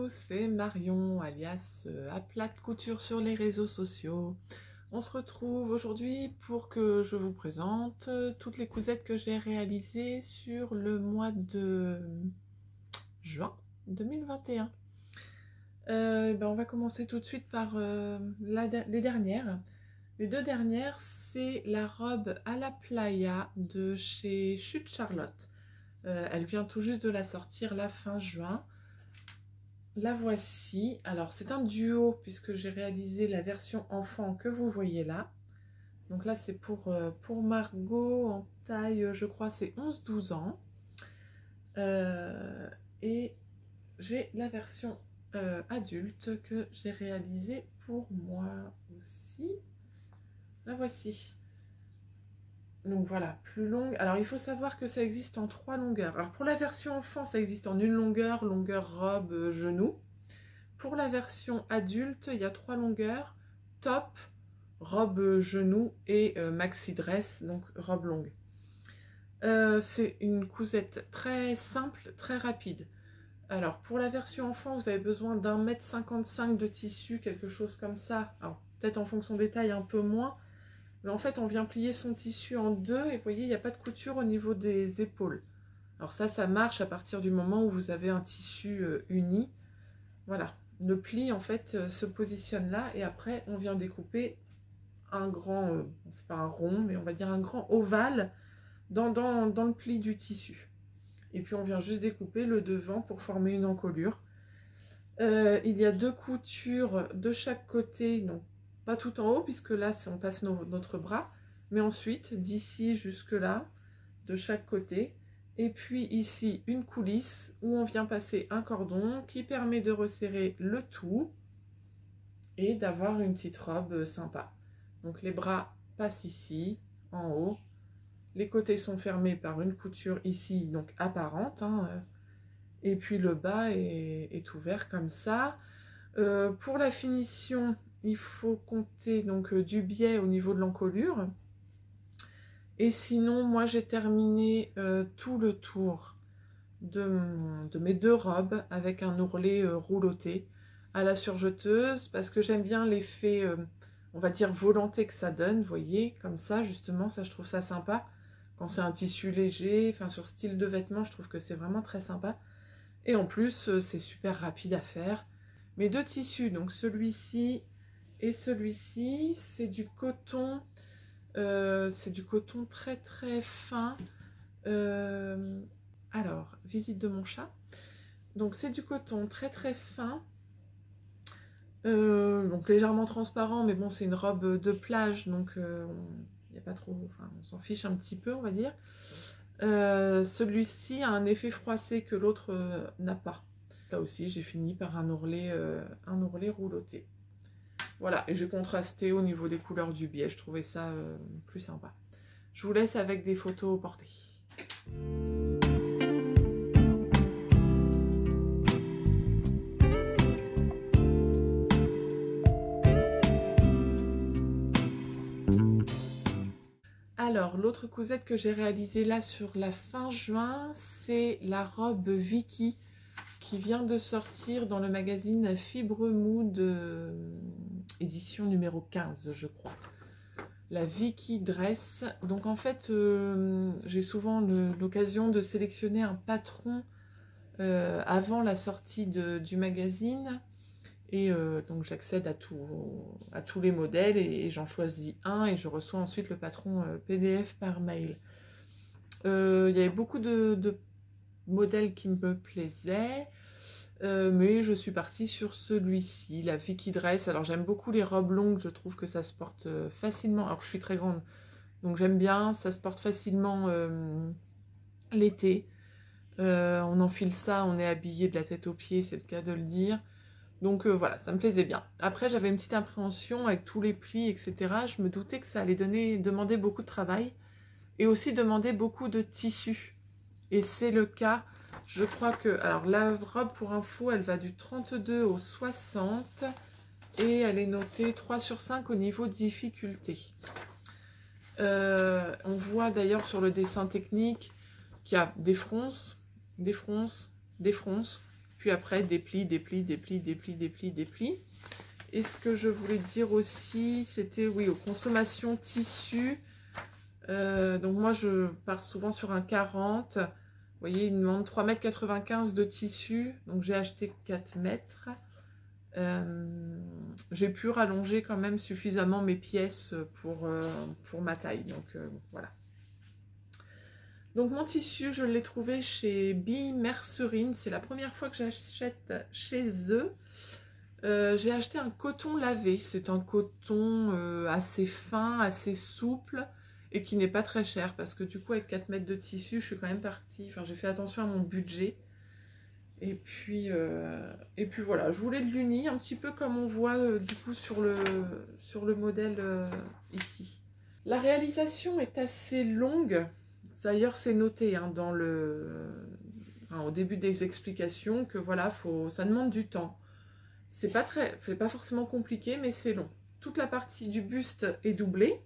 tous, c'est Marion, alias à plate couture sur les réseaux sociaux. On se retrouve aujourd'hui pour que je vous présente toutes les cousettes que j'ai réalisées sur le mois de juin 2021. On va commencer tout de suite par les dernières. Les deux dernières, c'est la robe à la playa de chez Chute Charlotte. Elle vient tout juste de la sortir la fin juin. La voici. Alors c'est un duo puisque j'ai réalisé la version enfant que vous voyez là. Donc là c'est pour Margot en taille, je crois c'est 11-12 ans. Et j'ai la version adulte que j'ai réalisée pour moi aussi. La voici. Donc voilà, plus longue. Alors il faut savoir que ça existe en 3 longueurs. Alors pour la version enfant, ça existe en une longueur, longueur robe, genou. Pour la version adulte, il y a 3 longueurs, top, robe, genou et maxi dress, donc robe longue. C'est une cousette très simple, très rapide. Alors pour la version enfant, vous avez besoin d'1,55 m de tissu, quelque chose comme ça. Alors peut-être en fonction des tailles un peu moins. Mais en fait, on vient plier son tissu en deux et vous voyez, il n'y a pas de couture au niveau des épaules. Alors ça marche à partir du moment où vous avez un tissu uni. Voilà, le pli en fait se positionne là et après on vient découper un grand, c'est pas un rond, mais on va dire un grand ovale dans le pli du tissu. Et puis on vient juste découper le devant pour former une encolure. Il y a 2 coutures de chaque côté, donc pas tout en haut, puisque là, on passe notre bras, mais ensuite, d'ici jusque là, de chaque côté. Et puis ici, une coulisse où on vient passer un cordon qui permet de resserrer le tout et d'avoir une petite robe sympa. Donc les bras passent ici, en haut. Les côtés sont fermés par une couture ici, donc apparente, hein, et puis le bas est ouvert comme ça. Pour la finition, il faut compter donc du biais au niveau de l'encolure. Et sinon, moi j'ai terminé tout le tour de mes 2 robes avec un ourlet rouloté à la surjeteuse parce que j'aime bien l'effet, on va dire, volanté que ça donne, vous voyez, comme ça justement, ça je trouve ça sympa. Quand c'est un tissu léger, enfin sur style de vêtements, je trouve que c'est vraiment très sympa. Et en plus, c'est super rapide à faire. Mes 2 tissus, donc celui-ci et celui-ci, c'est du coton très très fin. Alors, visite de mon chat. Donc c'est du coton très très fin, donc légèrement transparent, mais bon c'est une robe de plage, donc il n'y a pas trop, enfin on s'en fiche un petit peu on va dire. Celui-ci a un effet froissé que l'autre n'a pas. Là aussi j'ai fini par un ourlet rouloté. Voilà, et j'ai contrasté au niveau des couleurs du biais, je trouvais ça plus sympa. Je vous laisse avec des photos portées. Alors, l'autre cousette que j'ai réalisée là sur la fin juin, c'est la robe Vicky qui vient de sortir dans le magazine Fibre Mood, édition numéro 15, je crois. La Vicky Dress. Donc en fait, j'ai souvent l'occasion de sélectionner un patron avant la sortie du magazine. Et donc j'accède à tous les modèles et j'en choisis un et je reçois ensuite le patron PDF par mail. Il y avait beaucoup de modèles qui me plaisaient, mais je suis partie sur celui-ci, la Vicky Dress. Alors j'aime beaucoup les robes longues, je trouve que ça se porte facilement. Alors je suis très grande, donc j'aime bien, ça se porte facilement l'été. On enfile ça, on est habillé de la tête aux pieds, c'est le cas de le dire. Donc voilà, ça me plaisait bien. Après, j'avais une petite appréhension avec tous les plis, etc. Je me doutais que ça allait demander beaucoup de travail et aussi demander beaucoup de tissu. Et c'est le cas. Je crois que... Alors, la robe, pour info, elle va du 32 au 60 et elle est notée 3 sur 5 au niveau difficulté. On voit d'ailleurs sur le dessin technique qu'il y a des fronces, des fronces, des fronces. Puis après, déplie, déplie, déplie, déplie, déplie, déplie. Et ce que je voulais dire aussi, c'était, oui, aux consommations tissu. Donc moi, je pars souvent sur un 40. Vous voyez, il me demande 3,95 m de tissu. Donc j'ai acheté 4 mètres. J'ai pu rallonger quand même suffisamment mes pièces pour ma taille. Donc voilà. Donc mon tissu, je l'ai trouvé chez Bimercerine. C'est la première fois que j'achète chez eux. J'ai acheté un coton lavé. C'est un coton assez fin, assez souple et qui n'est pas très cher. Parce que du coup, avec 4 mètres de tissu, je suis quand même partie. Enfin, j'ai fait attention à mon budget. Et puis voilà, je voulais de l'uni, un petit peu comme on voit du coup sur le modèle ici. La réalisation est assez longue. D'ailleurs, c'est noté hein, au début des explications que voilà, ça demande du temps. C'est pas forcément compliqué, mais c'est long. Toute la partie du buste est doublée.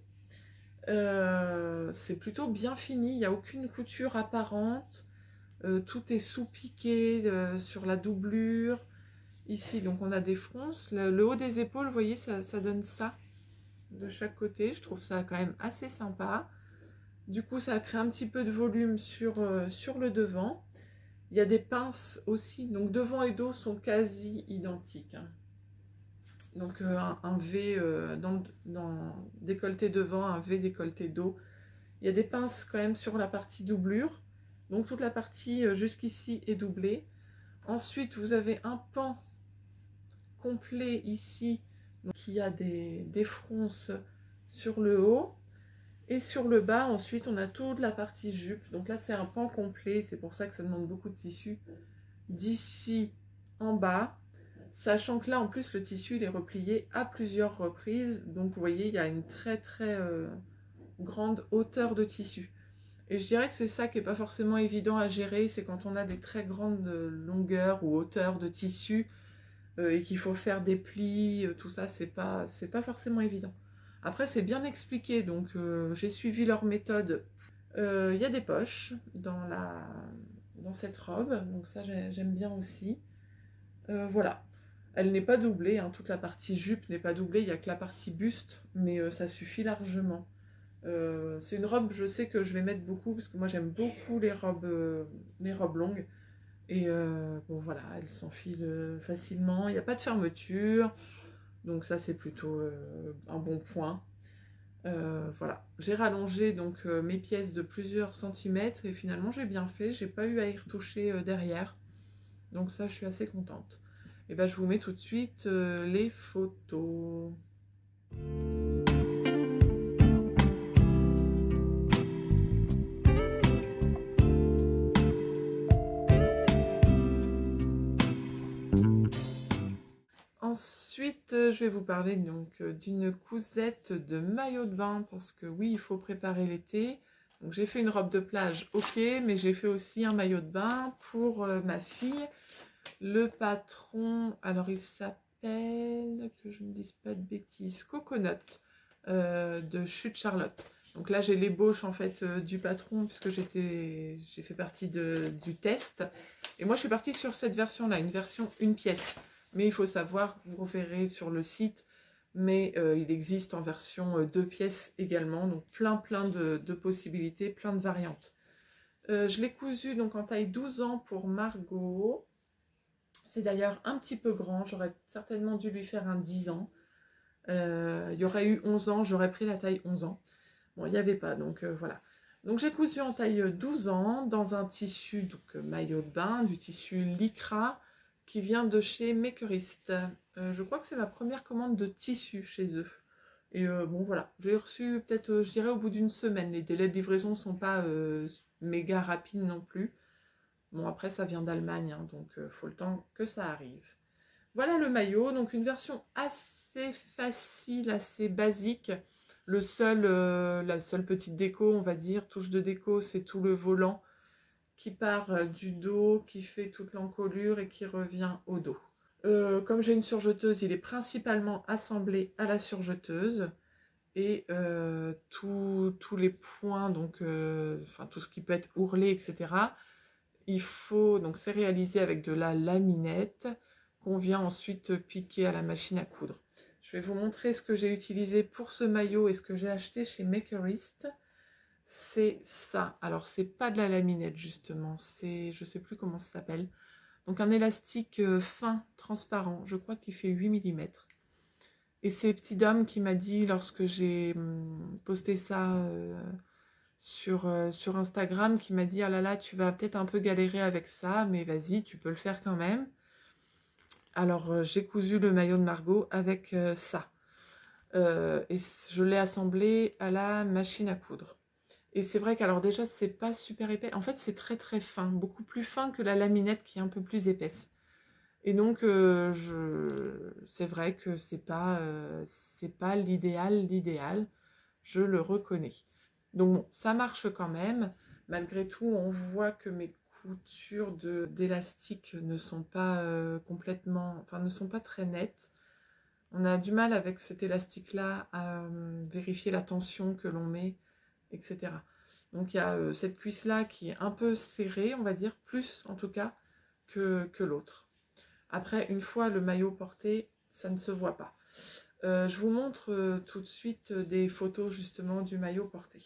C'est plutôt bien fini, il n'y a aucune couture apparente. Tout est sous-piqué sur la doublure. Ici, donc on a des fronces. Le haut des épaules, vous voyez, ça donne ça de chaque côté. Je trouve ça quand même assez sympa. Du coup, ça a créé un petit peu de volume sur le devant. Il y a des pinces aussi. Donc devant et dos sont quasi identiques. Hein. Donc un V dans décolleté devant, un V décolleté dos. Il y a des pinces quand même sur la partie doublure. Donc toute la partie jusqu'ici est doublée. Ensuite, vous avez un pan complet ici, donc qui a des fronces sur le haut. Et sur le bas, ensuite, on a toute la partie jupe. Donc là, c'est un pan complet, c'est pour ça que ça demande beaucoup de tissu. D'ici en bas, sachant que là, en plus, le tissu, il est replié à plusieurs reprises. Donc, vous voyez, il y a une très, très grande hauteur de tissu. Et je dirais que c'est ça qui n'est pas forcément évident à gérer, c'est quand on a des très grandes longueurs ou hauteurs de tissu et qu'il faut faire des plis, tout ça, c'est pas forcément évident. Après, c'est bien expliqué, donc j'ai suivi leur méthode. Il y a des poches dans cette robe, donc ça j'aime bien aussi. Voilà, elle n'est pas doublée, hein, toute la partie jupe n'est pas doublée, il n'y a que la partie buste, mais ça suffit largement. C'est une robe, je sais que je vais mettre beaucoup, parce que moi j'aime beaucoup les robes longues. Et bon voilà, elle s'enfile facilement, il n'y a pas de fermeture, donc ça c'est plutôt un bon point. Voilà, j'ai rallongé donc mes pièces de plusieurs centimètres et finalement j'ai bien fait, j'ai pas eu à y retoucher derrière. Donc ça je suis assez contente. Et ben je vous mets tout de suite les photos. Ensuite, je vais vous parler donc d'une cousette de maillot de bain parce que oui, il faut préparer l'été. Donc j'ai fait une robe de plage, ok, mais j'ai fait aussi un maillot de bain pour ma fille. Le patron, alors il s'appelle, que je ne dise pas de bêtises, Coconut de Chute Charlotte. Donc là j'ai l'ébauche en fait du patron puisque j'ai fait partie du test. Et moi je suis partie sur cette version-là, une version une pièce. Mais il faut savoir, vous verrez sur le site, mais il existe en version 2 pièces également, donc plein de possibilités, plein de variantes. Je l'ai cousu donc en taille 12 ans pour Margot. C'est d'ailleurs un petit peu grand, j'aurais certainement dû lui faire un 10 ans. Il y aurait eu 11 ans, j'aurais pris la taille 11 ans. Bon, il n'y avait pas, donc voilà. Donc j'ai cousu en taille 12 ans dans un tissu, donc maillot de bain, du tissu lycra, qui vient de chez Makerist. Je crois que c'est ma première commande de tissu chez eux. Et bon voilà, j'ai reçu peut-être, je dirais au bout d'une semaine. Les délais de livraison ne sont pas méga rapides non plus. Bon après ça vient d'Allemagne, hein, donc faut le temps que ça arrive. Voilà le maillot, donc une version assez facile, assez basique. La seule petite déco, on va dire, touche de déco, c'est tout le volant qui part du dos, qui fait toute l'encolure et qui revient au dos. Comme j'ai une surjeteuse, il est principalement assemblé à la surjeteuse. Et tous les points, donc, enfin tout ce qui peut être ourlé, etc., il faut, donc c'est réalisé avec de la laminette qu'on vient ensuite piquer à la machine à coudre. Je vais vous montrer ce que j'ai utilisé pour ce maillot et ce que j'ai acheté chez Makerist. C'est ça. Alors, c'est pas de la laminette, justement. C'est, je sais plus comment ça s'appelle. Donc, un élastique fin, transparent. Je crois qu'il fait 8 mm. Et c'est Petit Dame qui m'a dit, lorsque j'ai posté ça sur Instagram, qui m'a dit « Ah là là, tu vas peut-être un peu galérer avec ça, mais vas-y, tu peux le faire quand même. » Alors, j'ai cousu le maillot de Margot avec ça. Et je l'ai assemblé à la machine à coudre. Et c'est vrai qu'alors déjà, c'est pas super épais. En fait, c'est très très fin, beaucoup plus fin que la laminette qui est un peu plus épaisse. Et donc, c'est vrai que c'est pas l'idéal, je le reconnais. Donc, bon, ça marche quand même. Malgré tout, on voit que mes coutures d'élastique ne sont pas ne sont pas très nettes. On a du mal avec cet élastique-là à vérifier la tension que l'on met, etc. Donc, il y a cette cuisse-là qui est un peu serrée, on va dire, plus en tout cas que l'autre. Après, une fois le maillot porté, ça ne se voit pas. Je vous montre tout de suite des photos justement du maillot porté.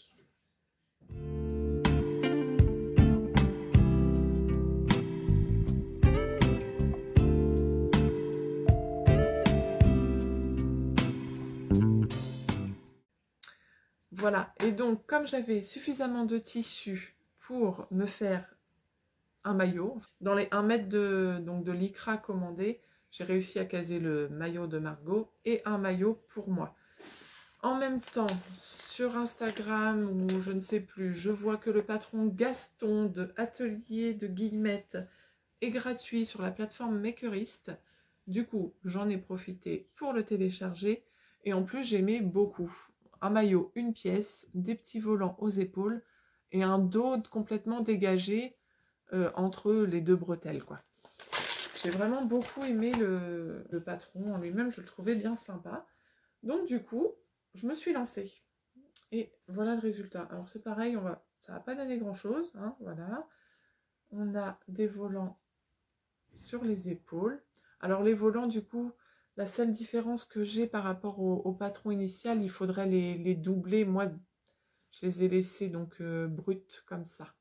Voilà, et donc comme j'avais suffisamment de tissu pour me faire un maillot, dans les 1 mètre de lycra commandé, j'ai réussi à caser le maillot de Margot et un maillot pour moi. En même temps, sur Instagram ou je ne sais plus, je vois que le patron Gaston de Atelier de Guillemette est gratuit sur la plateforme Makerist. Du coup, j'en ai profité pour le télécharger et en plus, j'aimais beaucoup. Un maillot, une pièce, des petits volants aux épaules et un dos complètement dégagé entre les deux bretelles, quoi. J'ai vraiment beaucoup aimé le patron en lui-même, je le trouvais bien sympa. Donc du coup, je me suis lancée. Et voilà le résultat. Alors c'est pareil, ça va pas donner grand-chose, hein, voilà. On a des volants sur les épaules. Alors les volants, du coup, la seule différence que j'ai par rapport au patron initial, il faudrait les doubler. Moi, je les ai laissés donc bruts comme ça.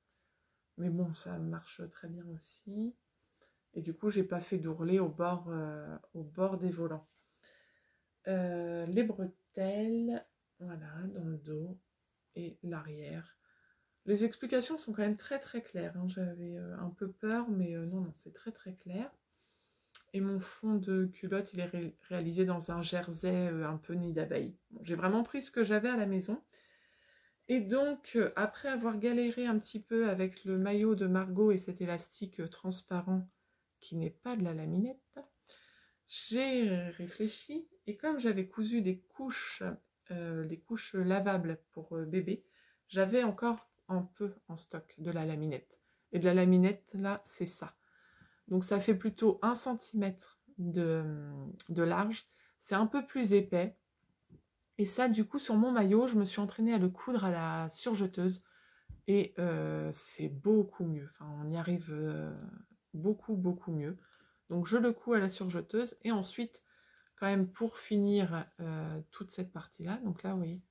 Mais bon, ça marche très bien aussi. Et du coup, j'ai pas fait d'ourlet au bord des volants. Les bretelles, voilà, dans le dos et l'arrière. Les explications sont quand même très très claires. Hein. J'avais un peu peur, mais non, c'est très très clair. Et mon fond de culotte, il est réalisé dans un jersey un peu nid d'abeille. Bon, j'ai vraiment pris ce que j'avais à la maison. Et donc, après avoir galéré un petit peu avec le maillot de Margot et cet élastique transparent qui n'est pas de la laminette, j'ai réfléchi et comme j'avais cousu des couches lavables pour bébé, j'avais encore un peu en stock de la laminette. Et de la laminette, là, c'est ça. Donc, ça fait plutôt 1 cm de large. C'est un peu plus épais. Et ça, du coup, sur mon maillot, je me suis entraînée à le coudre à la surjeteuse. Et c'est beaucoup mieux. Enfin, on y arrive beaucoup, beaucoup mieux. Donc, je le couds à la surjeteuse. Et ensuite, quand même, pour finir toute cette partie-là, donc là, vous voyez,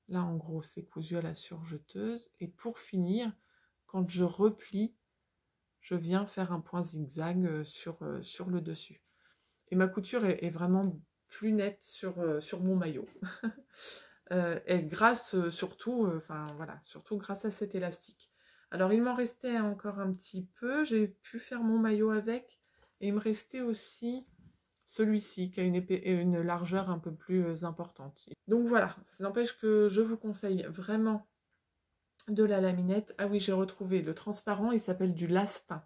là, en gros, c'est cousu à la surjeteuse. Et pour finir, quand je replie, je viens faire un point zigzag sur le dessus. Et ma couture est vraiment plus nette sur mon maillot. Et grâce surtout grâce à cet élastique. Alors il m'en restait encore un petit peu, j'ai pu faire mon maillot avec, et il me restait aussi celui-ci qui a une largeur un peu plus importante. Donc voilà, ça n'empêche que je vous conseille vraiment de la laminette. Ah oui, j'ai retrouvé le transparent, il s'appelle du Lastin.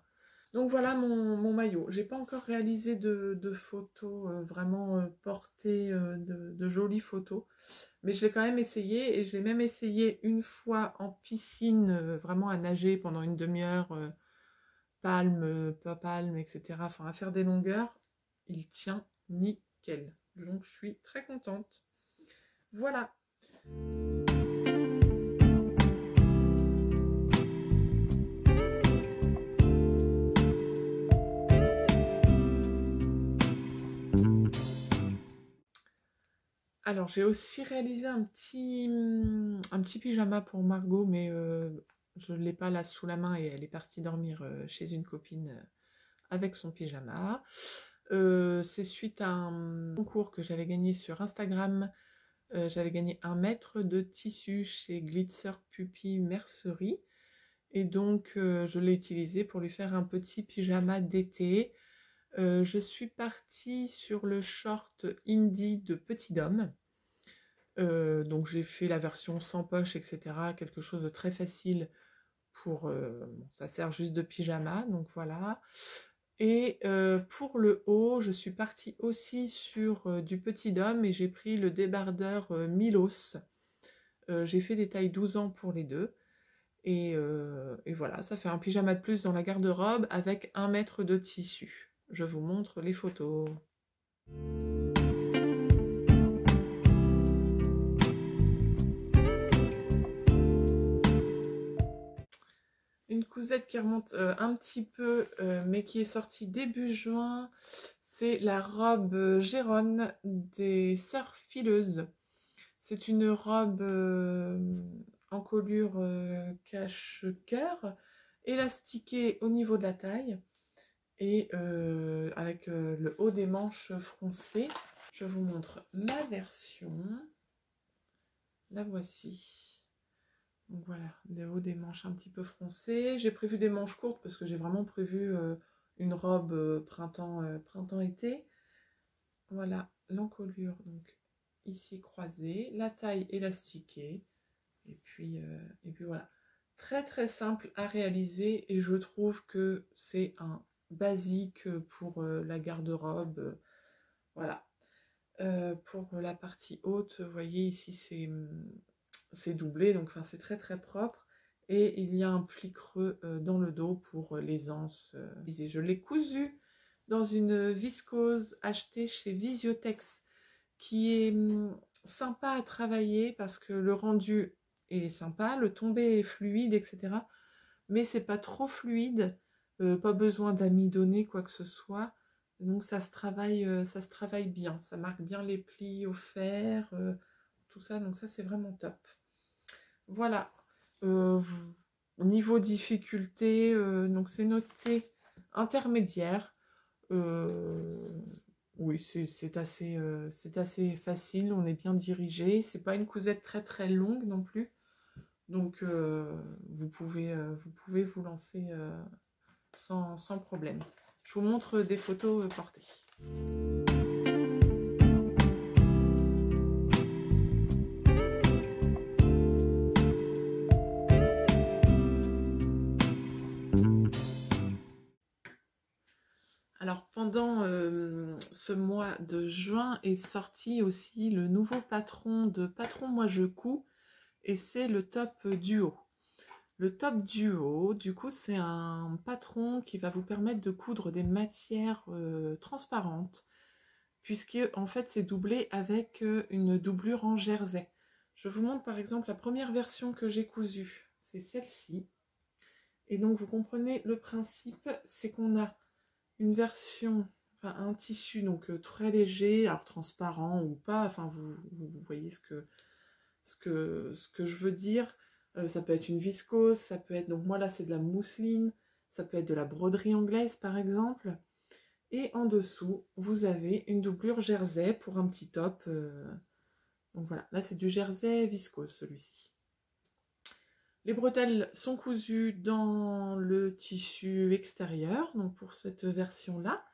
Donc voilà mon maillot. J'ai pas encore réalisé de photos vraiment portées, de jolies photos. Mais je l'ai quand même essayé. Et je l'ai même essayé une fois en piscine, vraiment à nager pendant une demi-heure, palme, pas palme, etc. Enfin à faire des longueurs. Il tient nickel. Donc je suis très contente. Voilà. Alors, j'ai aussi réalisé un petit pyjama pour Margot, mais je ne l'ai pas là sous la main et elle est partie dormir chez une copine avec son pyjama. C'est suite à un concours que j'avais gagné sur Instagram. J'avais gagné 1 mètre de tissu chez Glitzer Puppy Mercerie. Et donc, je l'ai utilisé pour lui faire un petit pyjama d'été. Je suis partie sur le short indie de Petit Dôme. Donc j'ai fait la version sans poche, etc. Quelque chose de très facile pour... bon, ça sert juste de pyjama, donc voilà. Et pour le haut, je suis partie aussi sur du Petit Dôme et j'ai pris le débardeur Milos. J'ai fait des tailles 12 ans pour les deux. Et voilà, ça fait un pyjama de plus dans la garde-robe avec 1 mètre de tissu. Je vous montre les photos. Une cousette qui remonte un petit peu, mais qui est sortie début juin, c'est la robe Géronne des Sœurs Fileuses. C'est une robe encolure cache-cœur, élastiquée au niveau de la taille et avec le haut des manches froncé. Je vous montre ma version. La voici. Donc voilà, le haut des manches un petit peu froncées. J'ai prévu des manches courtes parce que j'ai vraiment prévu une robe printemps-été. Voilà, l'encolure donc ici croisée, la taille élastiquée. Et puis voilà. Très très simple à réaliser et je trouve que c'est un basique pour la garde-robe. Voilà. Pour la partie haute, vous voyez ici c'est doublé, donc enfin, c'est très très propre. Et il y a un pli creux dans le dos pour l'aisance. Je l'ai cousu dans une viscose achetée chez Visiotex, qui est sympa à travailler parce que le rendu est sympa, le tombé est fluide, etc. Mais c'est pas trop fluide, pas besoin d'amidonner quoi que ce soit. Donc ça se travaille bien, ça marque bien les plis au fer, tout ça, donc ça c'est vraiment top. Voilà. Niveau difficulté, donc c'est noté intermédiaire. Oui, c'est assez facile, on est bien dirigé. C'est pas une cousette très très longue non plus. Donc vous pouvez vous lancer sans problème. Je vous montre des photos portées. Alors pendant ce mois de juin est sorti aussi le nouveau patron de Patron Moi Je Couds et c'est le top duo. Le top duo, du coup, c'est un patron qui va vous permettre de coudre des matières transparentes puisque en fait c'est doublé avec une doublure en jersey. Je vous montre par exemple la première version que j'ai cousue, c'est celle-ci. Et donc vous comprenez le principe, c'est qu'on a une version, enfin un tissu donc très léger, alors transparent ou pas, enfin vous voyez ce que je veux dire. Ça peut être une viscose, ça peut être, donc moi là c'est de la mousseline, ça peut être de la broderie anglaise par exemple. Et en dessous, vous avez une doublure jersey pour un petit top. Donc voilà, là c'est du jersey viscose celui-ci. Les bretelles sont cousues dans le tissu extérieur, donc pour cette version-là.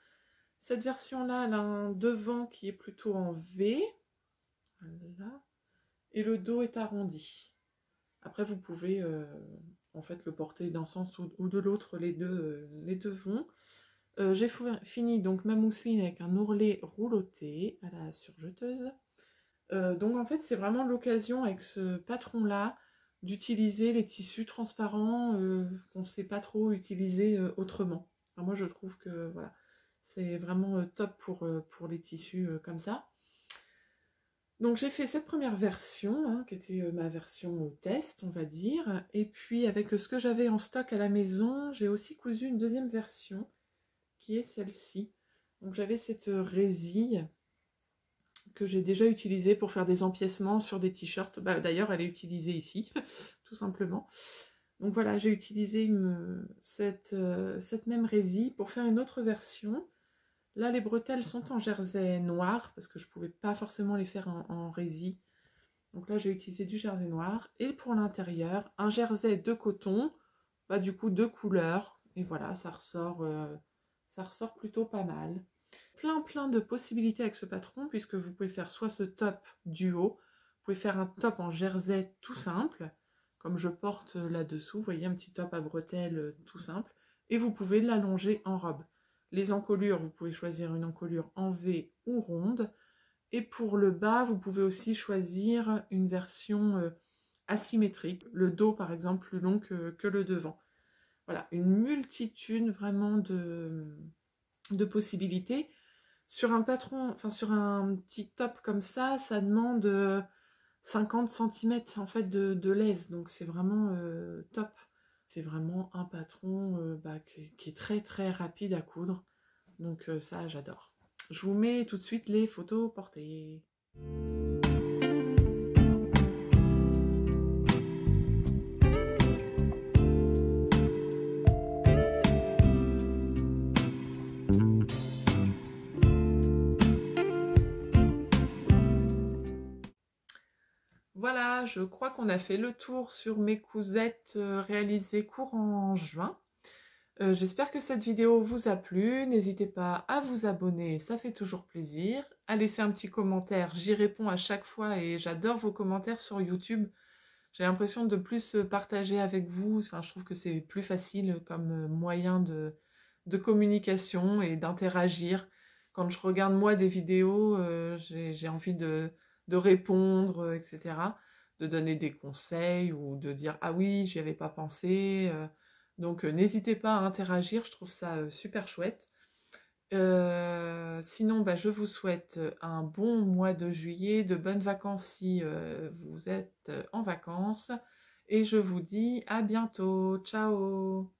Cette version-là, elle a un devant qui est plutôt en V. Voilà. Et le dos est arrondi. Après, vous pouvez en fait le porter d'un sens ou de l'autre, les deux vont. J'ai fini donc ma mousseline avec un ourlet rouloté à la surjeteuse. Donc en fait, c'est vraiment l'occasion avec ce patron-là d'utiliser les tissus transparents qu'on ne sait pas trop utiliser autrement. Enfin, moi, je trouve que voilà, c'est vraiment top pour les tissus comme ça. Donc j'ai fait cette première version, hein, qui était ma version test, on va dire. Et puis avec ce que j'avais en stock à la maison, j'ai aussi cousu une deuxième version, qui est celle-ci. Donc j'avais cette résille que j'ai déjà utilisée pour faire des empiècements sur des t-shirts. Bah, d'ailleurs, elle est utilisée ici, tout simplement. Donc voilà, j'ai utilisé cette même résille pour faire une autre version. Là, les bretelles sont en jersey noir, parce que je ne pouvais pas forcément les faire en résille. Donc là, j'ai utilisé du jersey noir. Et pour l'intérieur, un jersey de coton, bah, du coup, 2 couleurs. Et voilà, ça ressort plutôt pas mal. Plein de possibilités avec ce patron, puisque vous pouvez faire soit ce top duo, vous pouvez faire un top en jersey tout simple, comme je porte là-dessous, vous voyez, un petit top à bretelles tout simple, et vous pouvez l'allonger en robe. Les encolures, vous pouvez choisir une encolure en V ou ronde, et pour le bas, vous pouvez aussi choisir une version asymétrique, le dos par exemple plus long que le devant. Voilà, une multitude vraiment de possibilités. Sur un patron, enfin sur un petit top comme ça demande 50 cm en fait de laise, donc c'est vraiment top. C'est vraiment un patron qui est très rapide à coudre, donc ça j'adore. Je vous mets tout de suite les photos portées. Voilà, je crois qu'on a fait le tour sur mes cousettes réalisées courant juin. J'espère que cette vidéo vous a plu. N'hésitez pas à vous abonner, ça fait toujours plaisir. À laisser un petit commentaire, j'y réponds à chaque fois et j'adore vos commentaires sur YouTube. J'ai l'impression de plus partager avec vous. Enfin, je trouve que c'est plus facile comme moyen de communication et d'interagir. Quand je regarde moi des vidéos, j'ai envie de répondre, etc. De donner des conseils ou de dire « Ah oui, j'y avais pas pensé ». Donc n'hésitez pas à interagir, je trouve ça super chouette. Sinon, je vous souhaite un bon mois de juillet, de bonnes vacances si vous êtes en vacances. Et je vous dis à bientôt. Ciao!